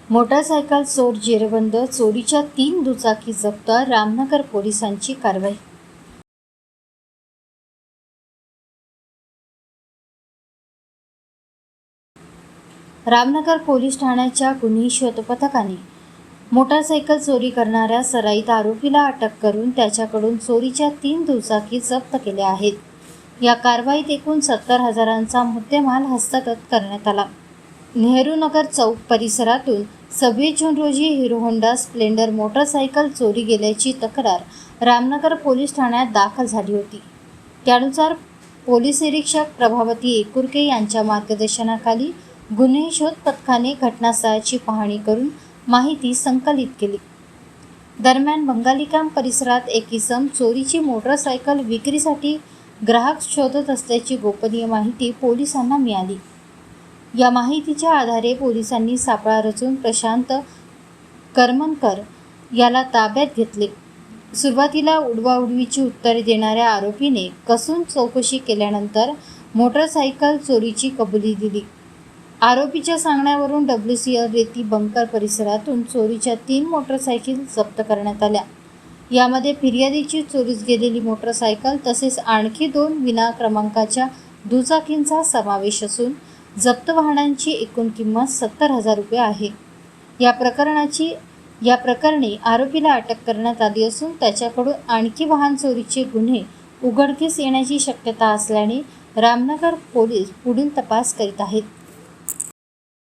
Motorcycle चोर जेरबंद, चोरीच्या 3 दुचाकी जप्त, रामनगर पोलिसांची कारवाई। रामनगर पोलीस ठाण्याच्या गुन्हे शोध पथकाने मोटारसायकल चोरी करणाऱ्या सराईत आरोपीला अटक करून त्याच्याकडून चोरीच्या 3 दुचाकी जप्त केल्या आहेत। या कारवाईत एकूण 70,000चा मुद्देमाल हस्तगत करण्यात आला। नेहरू नगर चौक परिसरातून 26 जून रोजी हिरो होंडा स्प्लेंडर मोटारसायकल चोरी गेल्याची तक्रार रामनगर पोलीस ठाण्यात दाखल झाली होती। त्यानुसार पोलीस निरीक्षक प्रभावती एकुरके यांच्या मार्गदर्शनाखाली गुन्हे शोध पथकाने घटनास्थळाची पाहणी करून माहिती संकलित केली। दरम्यान बंगालीकाम परिसरात एक इसम चोरीची मोटारसायकल विक्रीसाठी ग्राहक शोधत असल्याची गोपनीय माहिती पोलिसांना मिळाली। या माहितीच्या आधारे पोलिसांनी सापळा रचून प्रशांत करमनकर याला ताब्यात घेतले। सुरुवातीला उडवाउडवीची उत्तरे देणाऱ्या आरोपीने कसून चौकशी केल्यानंतर मोटारसायकल चोरीची कबुली दिली। आरोपीच्या सांगण्यावरून WCL रेती बंकर परिसरातून चोरीच्या 3 मोटारसायकल जप्त करण्यात आल्या। यामध्ये फिर्यादीची चोरीस गेलेली मोटारसायकल तसेच आणखी 2 विना क्रमांकाच्या दुचाकींचा समावेश असून जप्त वाहनांची एकूण किंमत 70,000 रुपये आहे। या प्रकरणी आरोपीला अटक करण्यात आली असून त्याच्याकडून आणखी वाहन चोरीचे गुन्हे उघडकीस येण्याची शक्यता असल्याने रामनगर पोलीस पुढील तपास करीत आहेत।